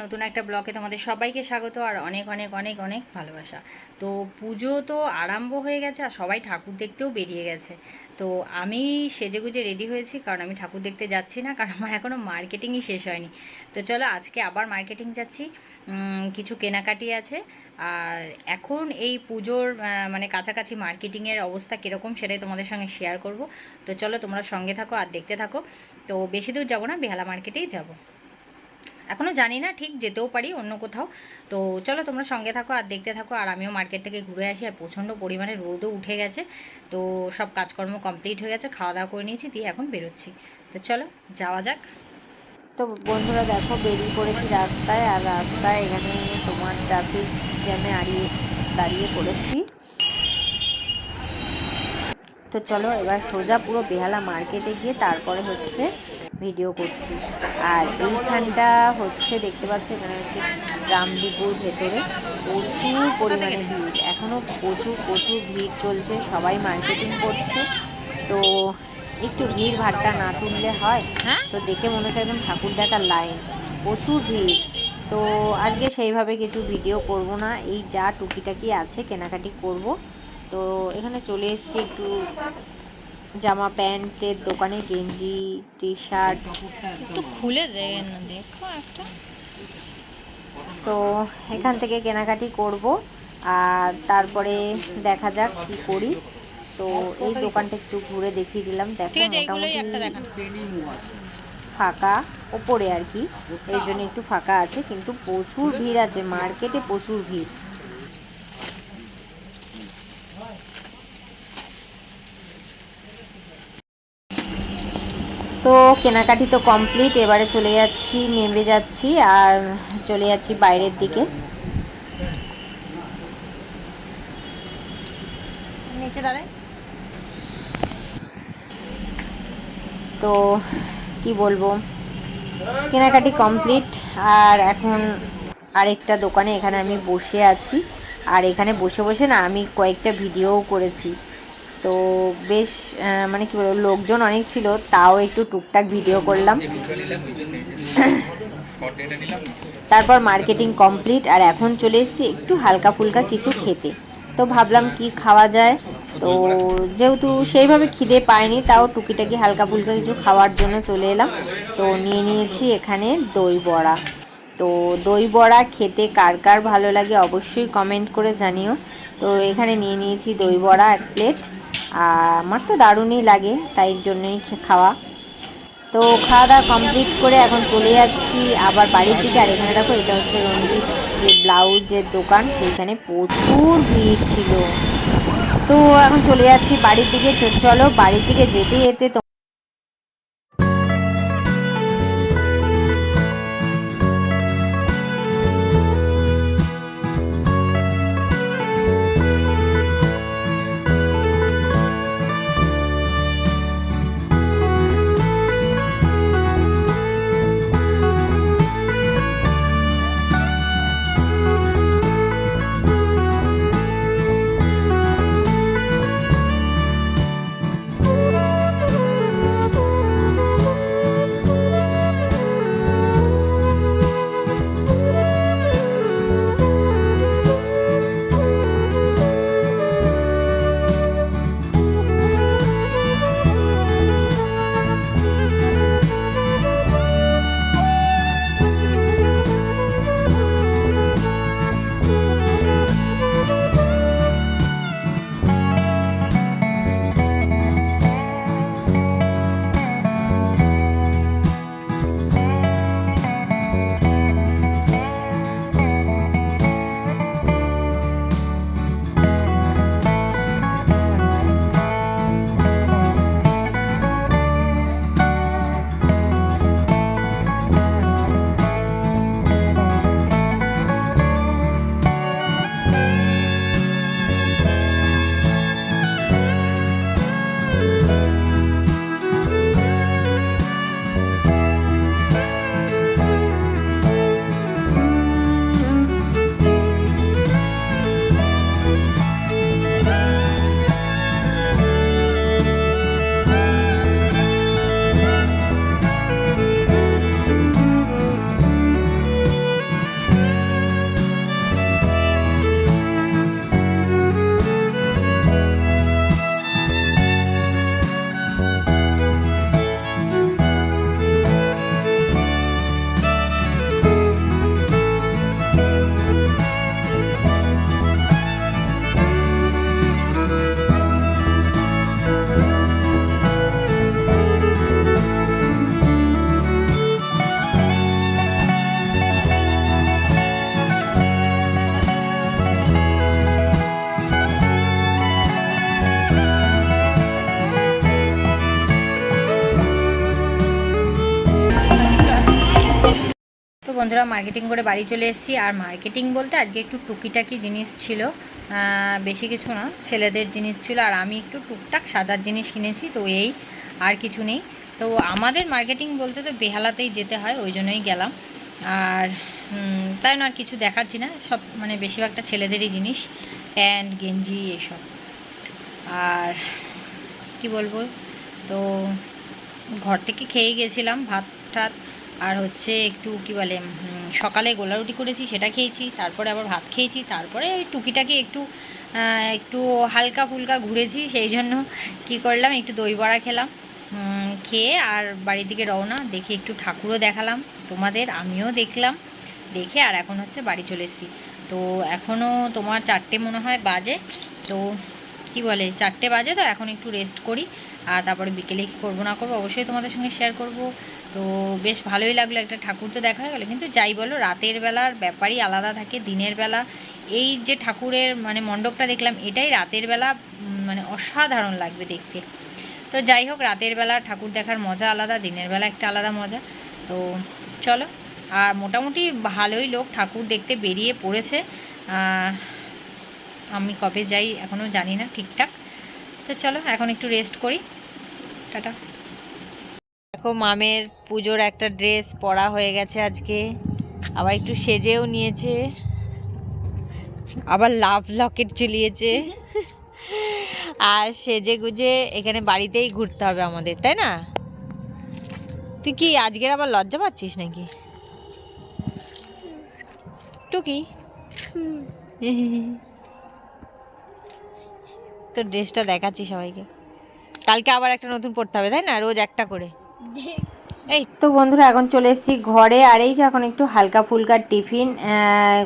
নতুন একটা ব্লগে তোমাদের সবাইকে স্বাগত আর অনেক অনেক অনেক অনেক ভালোবাসা। তো পুজো তো আরম্ভ হয়ে গেছে আর সবাই ঠাকুর দেখতেও বেরিয়ে গেছে। তো আমি সেজেগুজে রেডি হয়েছি, কারণ আমি ঠাকুর দেখতে যাচ্ছি না, কারণ আমার এখনও মার্কেটিংই শেষ হয়নি। তো চলো আজকে আবার মার্কেটিং যাচ্ছি, কিছু কেনাকাটি আছে। আর এখন এই পুজোর মানে কাছাকাছি মার্কেটিংয়ের অবস্থা কীরকম সেটাই তোমাদের সঙ্গে শেয়ার করব। তো চলো তোমরা সঙ্গে থাকো আর দেখতে থাকো। তো বেশি দূর যাবো না, বেহালা মার্কেটেই যাবো। এখনও জানি না, ঠিক যেতেও পারি অন্য কোথাও। তো চলো তোমরা সঙ্গে থাকো আর দেখতে থাকো, আর আমিও মার্কেট থেকে ঘুরে আসি। আর প্রচণ্ড পরিমাণে রোদও উঠে গেছে। তো সব কাজকর্ম কমপ্লিট হয়ে গেছে, খাওয়া দাওয়া করে নিয়েছি, দিয়ে এখন বেরোচ্ছি। তো চলো যাওয়া যাক। তো বন্ধুরা দেখো, বেরিয়ে পড়েছি রাস্তায়। আর রাস্তায় এখানে তোমার ট্রাফিক জ্যামে দাঁড়িয়ে পড়েছি। তো চলো এবার সোজা পুরো বেহালা মার্কেটে গিয়ে তারপরে হচ্ছে ভিডিও করছি। আর এইখানটা হচ্ছে দেখতে পাচ্ছ, এখানে হচ্ছে গ্রামডিগুর ভেতরে প্রচুর পরিমাণে ভিড়, এখনও প্রচুর প্রচুর ভিড় চলছে, সবাই মার্কেটিং করছে। তো একটু ভিড় ভাড়টা না তুললে হয়? তো দেখে মনে হচ্ছে একদম ঠাকুর দেখার লাইন, প্রচুর ভিড়। তো আজকে সেইভাবে কিছু ভিডিও করব না, এই যা টুকিটাকি আছে কেনাকাটি করব। তো এখানে চলে এসেছি একটু জামা প্যান্টের দোকানে, গেঞ্জি টি শার্ট একটু খুলে দেন না, দেখো একটা। তো এখান থেকে কেনাকাটি করব আর তারপরে দেখা যাক কি করি। তো এই দোকানটা একটু ঘুরে দেখিয়ে দিলাম, দেখো মোটামুটি ফাঁকা ওপরে আর কি, এই জন্য একটু ফাঁকা আছে, কিন্তু প্রচুর ভিড় আছে মার্কেটে, প্রচুর ভিড়। তো কেনাকাটি তো কমপ্লিট, এবারে চলে যাচ্ছি, নেমে যাচ্ছি আর চলে যাচ্ছি বাইরের দিকে। নিচে দাঁড়ায়। তো কি বলবো, কেনাকাটি কমপ্লিট। আর এখন আরেকটা দোকানে এখানে আমি বসে আছি, আর এখানে বসে বসে না আমি কয়েকটা ভিডিওও করেছি। তো বেশ মানে কি বলবো, লোকজন অনেক ছিল, তাও একটু টুকটাক ভিডিও করলাম। তারপর মার্কেটিং কমপ্লিট, আর এখন চলে এসেছি একটু হালকা ফুলকা কিছু খেতে। তো ভাবলাম কি খাওয়া যায়। তো যেহেতু সেইভাবে খিদে পায়নি, তাও টুকিটাকি হালকা ফুলকা কিছু খাওয়ার জন্য চলে এলাম। তো নিয়ে নিয়েছি এখানে দই বড়া। তো দই বড়া খেতে কার কার ভালো লাগে অবশ্যই কমেন্ট করে জানিও। তো এখানে নিয়ে নিয়েছি দই বড়া 1 প্লেট, আর আমার তো দারুণই লাগে, তাই জন্যই খাওয়া। তো খাওয়া দাওয়া কমপ্লিট করে এখন চলে যাচ্ছি আবার বাড়ির দিকে। আর এখানে দেখো, এটা হচ্ছে রঞ্জিত যে ব্লাউজের দোকান, সেইখানে প্রচুর ভিড় ছিল। তো এখন চলে যাচ্ছি বাড়ির দিকে। চলো বাড়ির দিকে যেতে যেতে বন্ধুরা মার্কেটিং করে বাড়ি চলে এসেছি। আর মার্কেটিং বলতে আজকে একটু টুকিটাকি জিনিস ছিল, বেশি কিছু না, ছেলেদের জিনিস ছিল। আর আমি একটু টুকটাক সাদার জিনিস কিনেছি, তো এই আর কিছু নেই। তো আমাদের মার্কেটিং বলতে তো বেহালাতেই যেতে হয়, ওই জন্যই গেলাম। আর তাই না, আর কিছু দেখাচ্ছি না, সব মানে বেশিরভাগটা ছেলেদেরই জিনিস, প্যান্ট গেঞ্জি এসব। আর কি বলবো, তো ঘর থেকে খেয়ে গেছিলাম ভাত টাত, আর হচ্ছে একটু কি বলে সকালে গোলা রুটি করেছি সেটা খেয়েছি, তারপরে আবার ভাত খেয়েছি, তারপরে ওই টুকিটাকি একটু হালকা ফুলকা ঘুরেছি। সেই জন্য কি করলাম, একটু দই বড়া খেলাম, খেয়ে আর বাড়ি থেকে রওনা। দেখে একটু ঠাকুরও দেখালাম তোমাদের, আমিও দেখলাম, দেখে আর এখন হচ্ছে বাড়ি চলে এসেছি। তো এখনও তোমার 4টে মনে হয় বাজে, তো কি বলে 4টে বাজে, তো এখন একটু রেস্ট করি। আর তারপরে বিকেলে কী করবো না করবো অবশ্যই তোমাদের সঙ্গে শেয়ার করব। তো বেশ ভালোই লাগলো, একটা ঠাকুর তো দেখা হয়ে গেলো। কিন্তু যাই বলো, রাতের বেলার ব্যাপারই আলাদা থাকে। দিনের বেলা এই যে ঠাকুরের মানে মণ্ডপটা দেখলাম, এটাই রাতের বেলা মানে অসাধারণ লাগবে দেখতে। তো যাই হোক, রাতের বেলা ঠাকুর দেখার মজা আলাদা, দিনের বেলা একটা আলাদা মজা। তো চলো, আর মোটামুটি ভালোই লোক ঠাকুর দেখতে বেরিয়ে পড়েছে। আমি কবে যাই এখনও জানি না ঠিকঠাক। তো চলো এখন একটু রেস্ট করি, টাটা। দেখো মামের পুজোর একটা ড্রেস পরা হয়ে গেছে আজকে, আবার একটু সেজেও নিয়েছে, আবার লাভ লকেট ঝুলিয়েছে। আর সেজে গুজে এখানে বাড়িতেই ঘুরতে হবে আমাদের, তাই না? তুই কি আজকের আবার লজ্জা পাচ্ছিস নাকি টুকি? তোর ড্রেসটা দেখাচ্ছি সবাইকে, কালকে আবার একটা নতুন পড়তে হবে, তাই না? রোজ একটা করে। এই তো বন্ধুরা এখন চলে এসেছি ঘরে, আর এই যে এখন একটু হালকা ফুলকা টিফিন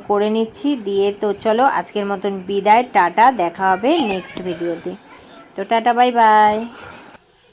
করে নিচ্ছি দিয়ে। তো চলো আজকের মতন বিদায়, টাটা, দেখা হবে নেক্সট ভিডিওতে। তো টাটা, বাই বাই।